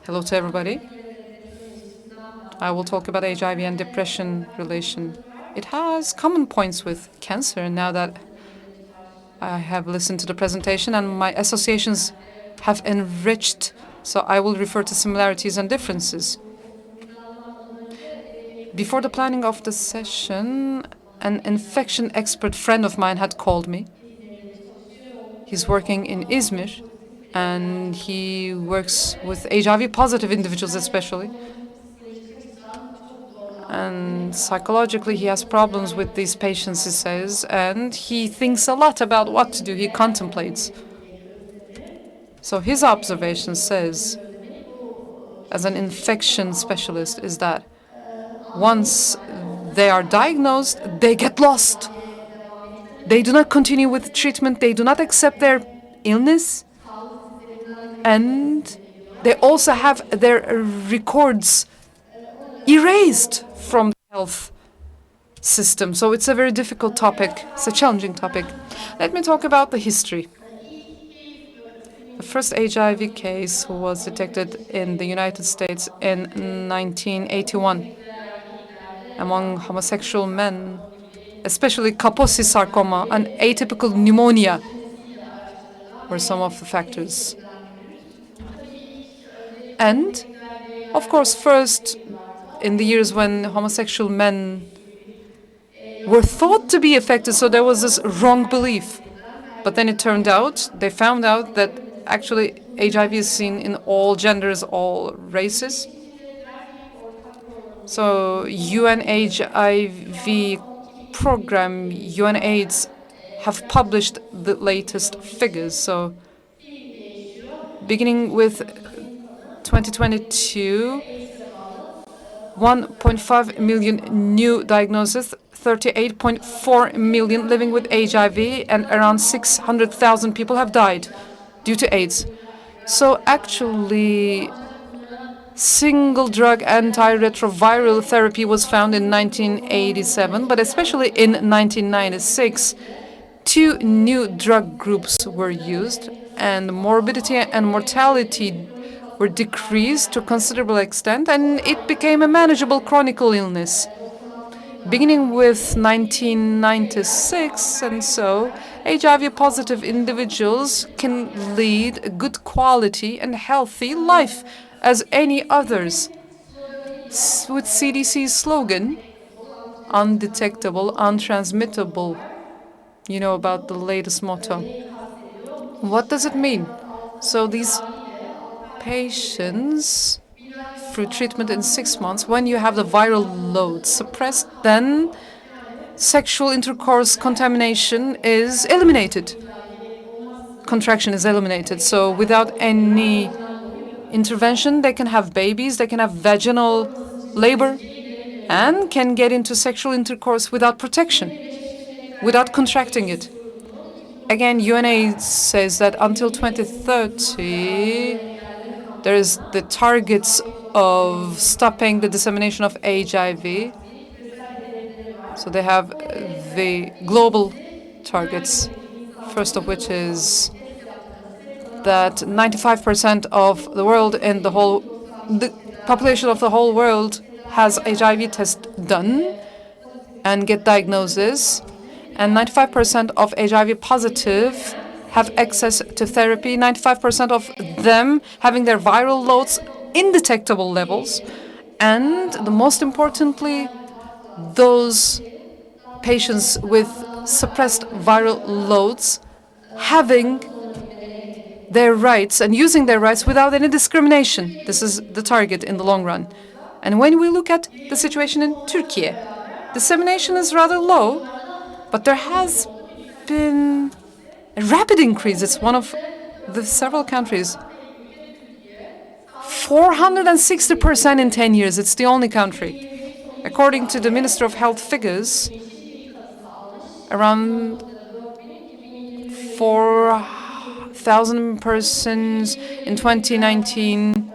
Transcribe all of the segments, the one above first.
Hello to everybody. I will talk about HIV and depression relation. It has common points with cancer now that I have listened to the presentation and my associations have enriched, so I will refer to similarities and differences. Before the planning of the session, an infection expert friend of mine had called me. He's working in Izmir and he works with HIV positive individuals especially. And psychologically, he has problems with these patients, he says, and he thinks a lot about what to do. He contemplates. So his observation says, as an infection specialist, is that once they are diagnosed, they get lost. They do not continue with treatment. They do not accept their illness. And they also have their records erased from the health system. So it's a very difficult topic. It's a challenging topic. Let me talk about the history. The first HIV case was detected in the United States in 1981 among homosexual men, especially Kaposi sarcoma and atypical pneumonia were some of the factors. And, of course, first in the years when homosexual men were thought to be affected, so there was this wrong belief. But then it turned out, they found out that actually HIV is seen in all genders, all races. So UN HIV program, UN AIDS, have published the latest figures. So beginning with 2022, 1.5 million new diagnoses, 38.4 million living with HIV, and around 600,000 people have died due to AIDS. So actually, single drug antiretroviral therapy was found in 1987, but especially in 1996, two new drug groups were used, and morbidity and mortality were decreased to a considerable extent, and it became a manageable chronic illness. Beginning with 1996, and so HIV-positive individuals can lead a good quality and healthy life as any others. With CDC's slogan, undetectable, untransmittable. You know about the latest motto. What does it mean? So these patients, through treatment in 6 months, when you have the viral load suppressed, then sexual intercourse contamination is eliminated. Contraction is eliminated. So without any intervention, they can have babies, they can have vaginal labor, and can get into sexual intercourse without protection, without contracting it. Again, UNAIDS says that until 2030, there is the targets of stopping the dissemination of HIV. So they have the global targets, first of which is that 95% of the world and the population of the whole world has HIV test done and get diagnosis, and 95% of HIV positive have access to therapy, 95% of them having their viral loads indetectable levels, and the most importantly, those patients with suppressed viral loads having their rights and using their rights without any discrimination. This is the target in the long run. And when we look at the situation in Turkey, dissemination is rather low, but there has been a rapid increase. It's one of the several countries. 460% in 10 years. It's the only country. According to the Minister of Health figures, around 4,000 persons in 2019,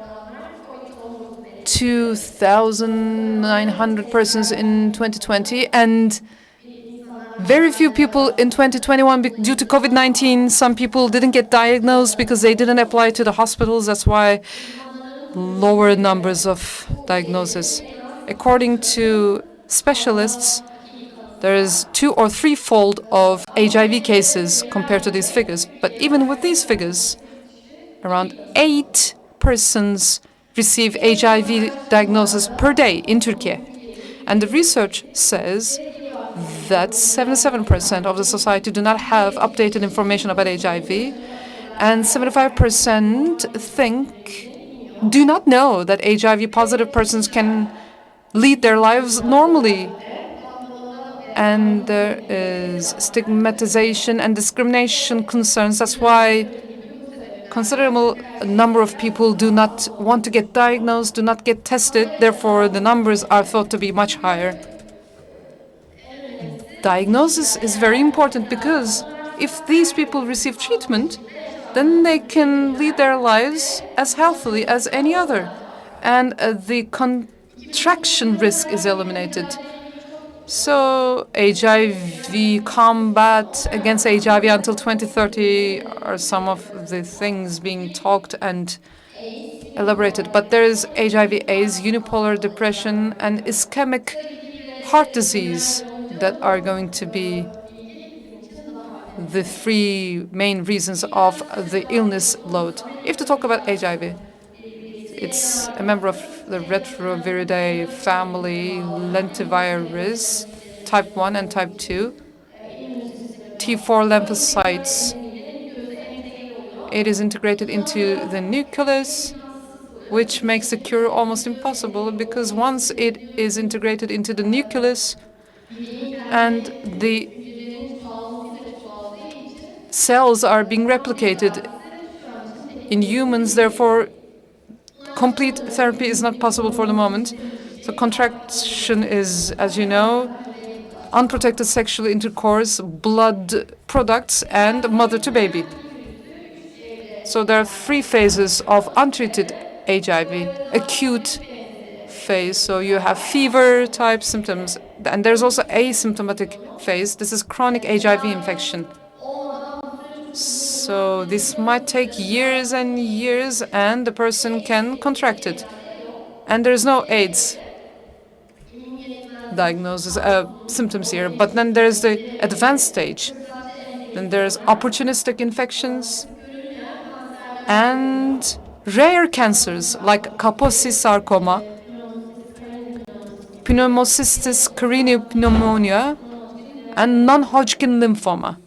2,900 persons in 2020, and very few people in 2021 due to COVID-19. Some people didn't get diagnosed because they didn't apply to the hospitals. That's why lower numbers of diagnosis. According to specialists, there is 2 or 3-fold of HIV cases compared to these figures. But even with these figures, around 8 persons receive HIV diagnosis per day in Turkey. And the research says that 77% of the society do not have updated information about HIV, and 75% do not know that HIV positive persons can lead their lives normally. And there is stigmatization and discrimination concerns. That's why considerable number of people do not want to get diagnosed, do not get tested. Therefore, the numbers are thought to be much higher. Diagnosis is very important because if these people receive treatment, then they can lead their lives as healthily as any other. And the contraction risk is eliminated. So HIV combat against HIV until 2030 are some of the things being talked and elaborated. But there is HIV/AIDS, unipolar depression, and ischemic heart disease that are going to be the 3 main reasons of the illness load. If to talk about HIV, it's a member of the Retroviridae family, lentivirus, type 1 and type 2, T4 lymphocytes. It is integrated into the nucleus, which makes the cure almost impossible because once it is integrated into the nucleus and the cells are being replicated in humans, therefore complete therapy is not possible for the moment. So contraction is, as you know, unprotected sexual intercourse, blood products, and mother to baby. So there are 3 phases of untreated HIV. Acute phase, so you have fever type symptoms, and there's also asymptomatic phase. This is chronic HIV infection. So this might take years and years, and the person can contract it. And there's no AIDS diagnosis, symptoms here. But then there's the advanced stage. Then there's opportunistic infections and rare cancers like Kaposi sarcoma, pneumocystis carinii pneumonia, and non-Hodgkin lymphoma.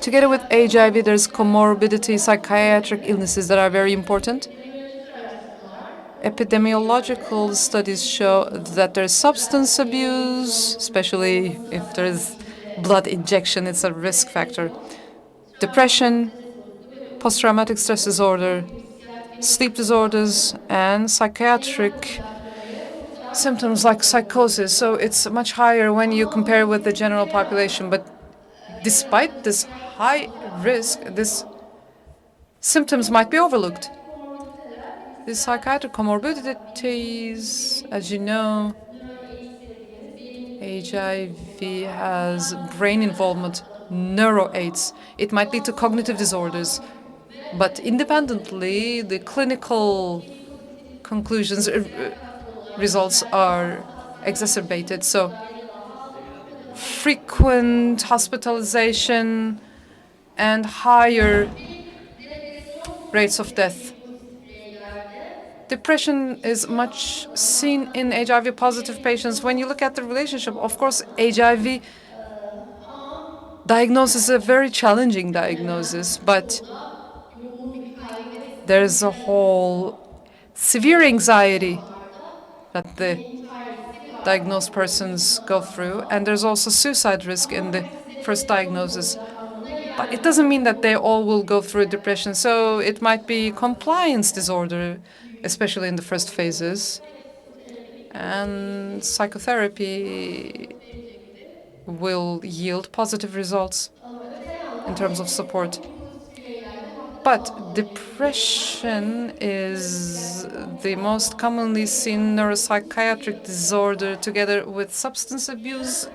Together with HIV, there's comorbidity, psychiatric illnesses that are very important. Epidemiological studies show that there's substance abuse, especially if there's blood injection, it's a risk factor. Depression, post-traumatic stress disorder, sleep disorders, and psychiatric symptoms like psychosis. So it's much higher when you compare with the general population. But despite this high risk, these symptoms might be overlooked. The psychiatric comorbidities, as you know, HIV has brain involvement, neuro-AIDS. It might lead to cognitive disorders. But independently, the clinical conclusions, results are exacerbated. So frequent hospitalization and higher rates of death. Depression is much seen in HIV-positive patients. When you look at the relationship, of course, HIV diagnosis is a very challenging diagnosis, but there's a whole severe anxiety that the diagnosed persons go through, and there's also suicide risk in the first diagnosis. But it doesn't mean that they all will go through depression, so it might be compliance disorder, especially in the first phases. And psychotherapy will yield positive results in terms of support. But depression is the most commonly seen neuropsychiatric disorder, together with substance abuse,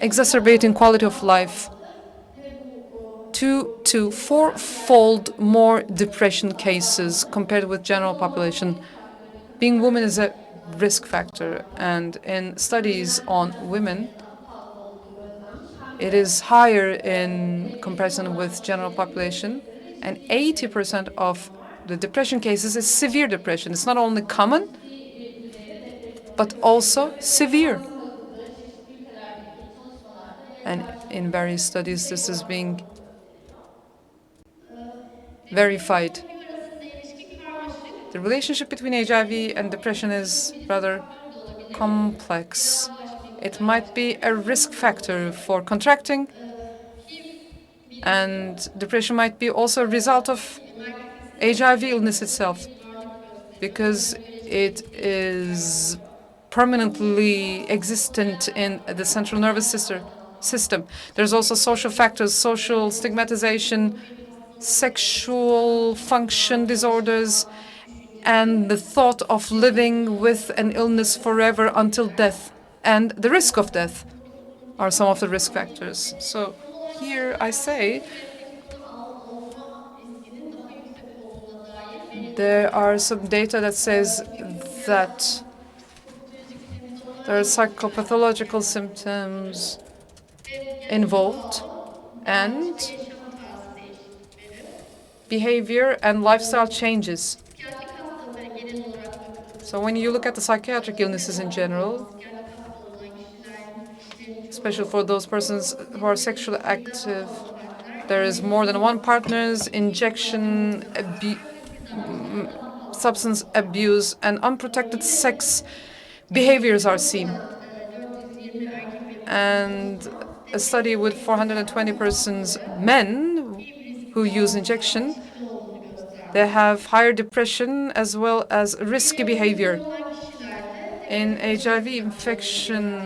exacerbating quality of life. 2 to 4-fold more depression cases compared with general population. Being woman is a risk factor, and in studies on women, it is higher in comparison with general population, and 80% of the depression cases is severe depression. It's not only common, but also severe. And in various studies, this is being verified. The relationship between HIV and depression is rather complex. It might be a risk factor for contracting, and depression might be also a result of HIV illness itself, because it is permanently existent in the central nervous system. There's also social factors, social stigmatization, sexual function disorders, and the thought of living with an illness forever until death, and the risk of death are some of the risk factors. So here I say there are some data that says that there are psychopathological symptoms involved, and behavior and lifestyle changes. So when you look at the psychiatric illnesses in general, especially for those persons who are sexually active, there is more than one partners, injection, substance abuse, and unprotected sex behaviors are seen. And a study with 420 persons, men who use injection, they have higher depression as well as risky behavior. In HIV infection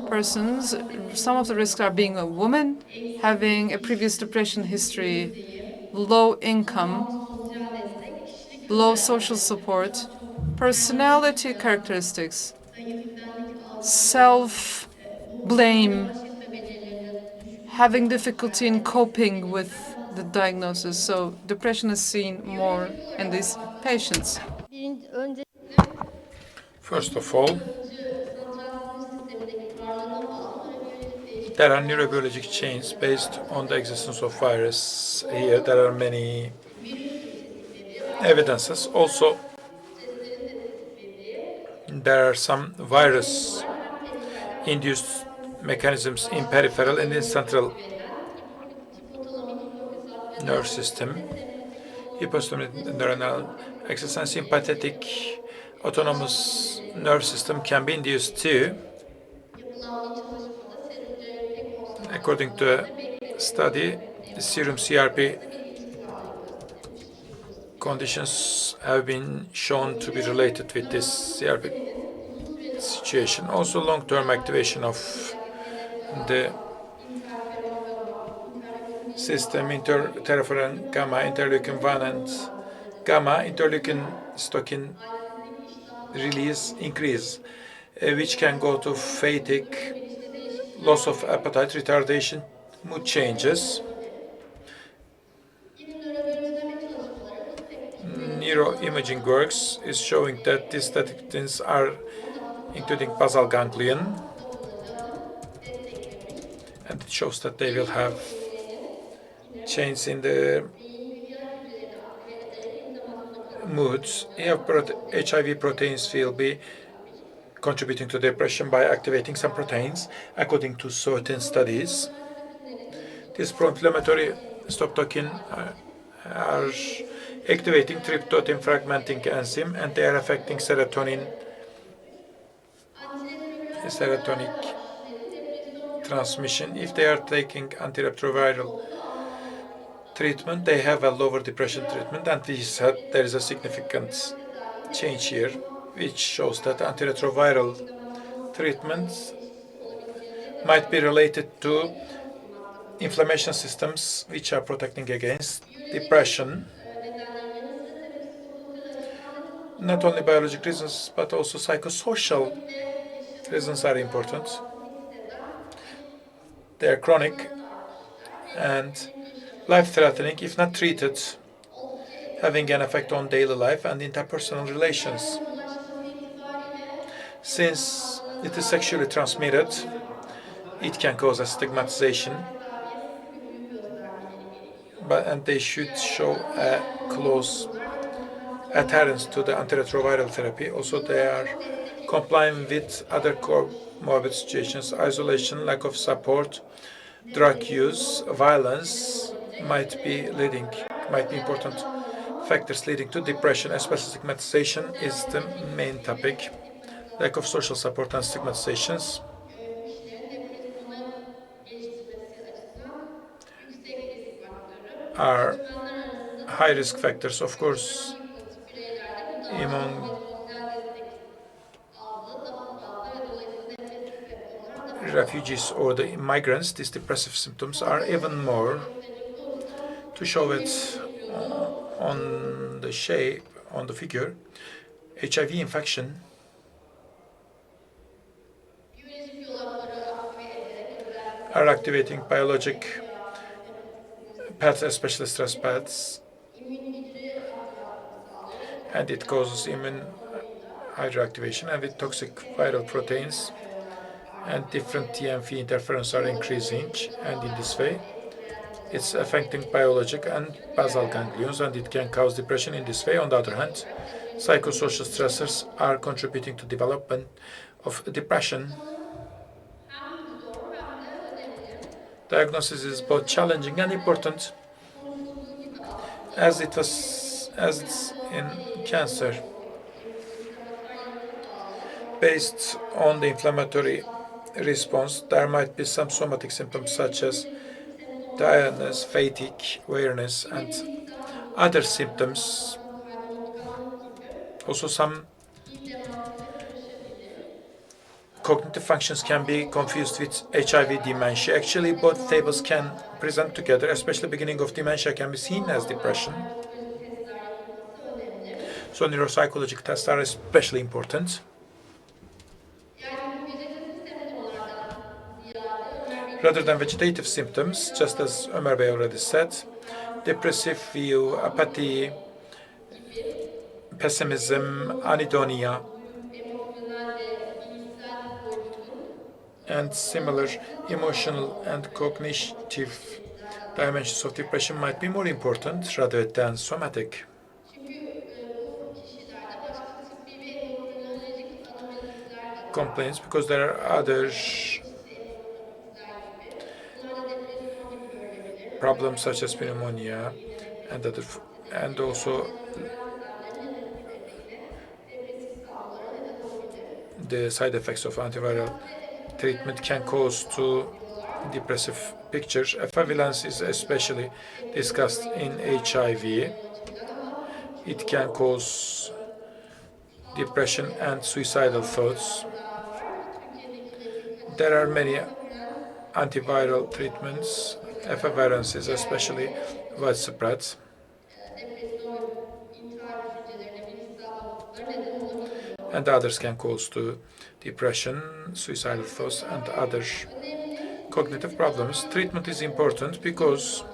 persons, some of the risks are being a woman, having a previous depression history, low income, low social support, personality characteristics, self-blame, having difficulty in coping with the diagnosis. So depression is seen more in these patients. First of all, there are neurobiologic chains based on the existence of virus. Here there are many evidences. Also, there are some virus-induced mechanisms in peripheral and in central nerve system. Hypostomic neuronal axis and sympathetic autonomous nerve system can be induced too. According to a study, the serum CRP conditions have been shown to be related with this CRP situation. Also, long-term activation of the system, interferon gamma, interleukin 1 and gamma, interleukin stokin release increase, which can go to fatigue, loss of appetite, retardation, mood changes. Neuroimaging works is showing that these statins are including basal ganglion, and it shows that they will have change in the moods. HIV proteins will be contributing to depression by activating some proteins, according to certain studies. These pro-inflammatory stop-tokin are activating tryptophan fragmenting enzyme, and they are affecting serotonin, serotonic transmission. If they are taking antiretroviral treatment, they have a lower depression treatment, and there is a significant change here, which shows that antiretroviral treatments might be related to inflammation systems which are protecting against depression. Not only biologic reasons, but also psychosocial reasons are important. They are chronic and life-threatening if not treated, having an effect on daily life and interpersonal relations. Since it is sexually transmitted, it can cause a stigmatization, and they should show a close adherence to the antiretroviral therapy. Also, they are complying with other comorbid situations, isolation, lack of support, drug use, violence might be important factors leading to depression, especially stigmatization is the main topic. Lack of social support and stigmatizations are high risk factors. Of course, among refugees or the migrants, these depressive symptoms are even more. To show it on the shape, on the figure, HIV infection are activating biologic paths, especially stress paths, and it causes immune hyperactivation, and with toxic viral proteins and different TMV interferons are increasing, and in this way it's affecting biologic and basal ganglions, and it can cause depression in this way. On the other hand, psychosocial stressors are contributing to development of depression. Diagnosis is both challenging and important, as it's in cancer. Based on the inflammatory response, there might be some somatic symptoms such as tiredness, fatigue, weariness, and other symptoms. Also, some cognitive functions can be confused with HIV dementia. Actually, both tables can present together, especially beginning of dementia can be seen as depression. So neuropsychological tests are especially important. Rather than vegetative symptoms, just as Ömer Bey already said, depressive view, apathy, pessimism, anhedonia, and similar emotional and cognitive dimensions of depression might be more important rather than somatic complaints, because there are other problems such as pneumonia and and also the side effects of antiviral treatment can cause to depressive pictures. Efavirenz is especially discussed in HIV. It can cause depression and suicidal thoughts. There are many antiviral treatments. Efavirenz is especially widespread, and others can cause to depression, suicidal thoughts, and other cognitive problems. Treatment is important because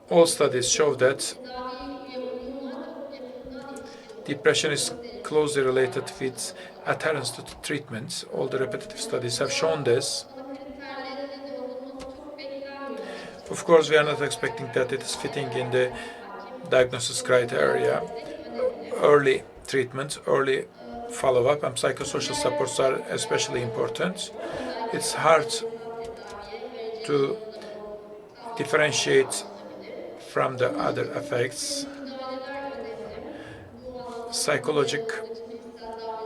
all studies show that depression is closely related with adherence to treatment. All the repetitive studies have shown this. Of course, we are not expecting that it is fitting in the diagnosis criteria. Early treatment, early follow-up, and psychosocial supports are especially important. It's hard to differentiate from the other effects. Psychological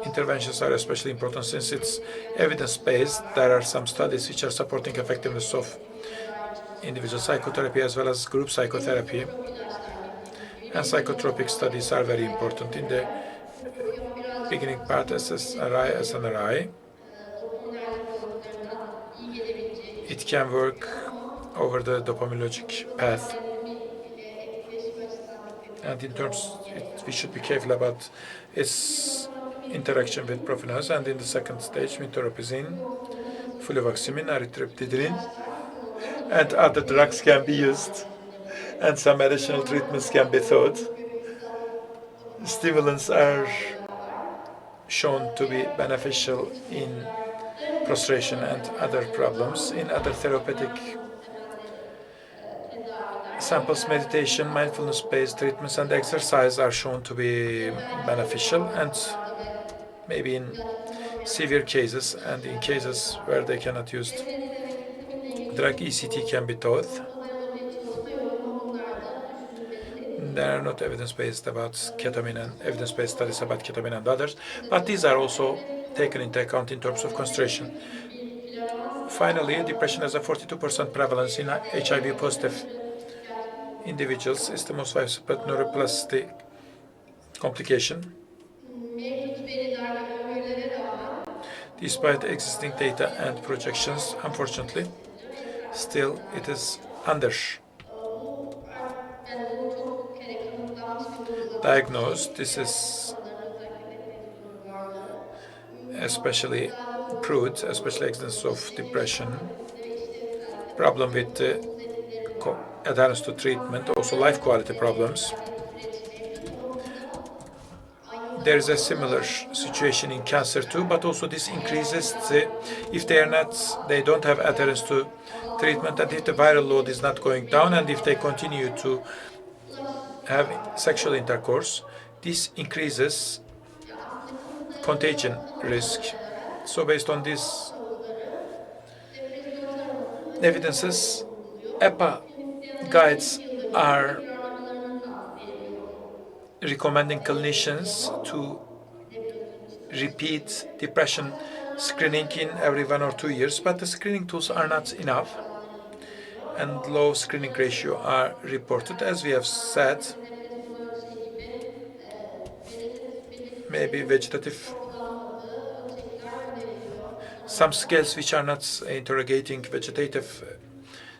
interventions are especially important since it's evidence-based. There are some studies which are supporting effectiveness of individual psychotherapy as well as group psychotherapy. And psychotropic studies are very important. In the beginning part, SSRI, SNRI, it can work over the dopaminergic path. And in terms, we should be careful about its interaction with propionase. And in the second stage, metoropizine, fluvoxamine, erythropoietin, and kullanılır. other drugs can be Tedavi used, yöntemleri. and some additional treatments can be thought. Göbek ısısı Stimulants are tedavileri var. shown to be Diğer beneficial in seçenekler prostration dayanıklılık and other problems. temelli In other egzersiz, therapeutic mindfulness temelli tedaviler, samples, meditation, mindfulness-based treatments, and exercise are shown to be beneficial, and maybe in severe cases and in cases where they cannot use drug, ECT can be taught. There are not evidence-based about ketamine and evidence-based studies about ketamine and others, but these are also taken into account in terms of concentration. Finally, depression has a 42% prevalence in HIV positive individuals. It's the most widespread neuroplastic complication. Despite existing data and projections, unfortunately, still it is underdiagnosed. This is especially prude, especially existence of depression, problem with adherence to treatment, also life quality problems. There is a similar situation in cancer too, but also this increases if they don't have adherence to treatment, and if the viral load is not going down, and if they continue to have sexual intercourse, this increases contagion risk. So based on these evidences, EPA guides are recommending clinicians to repeat depression screening in every 1 or 2 years, but the screening tools are not enough, and low screening ratio are reported. As we have said, maybe vegetative, some scales which are not interrogating vegetative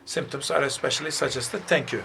symptoms are especially suggested. Thank you.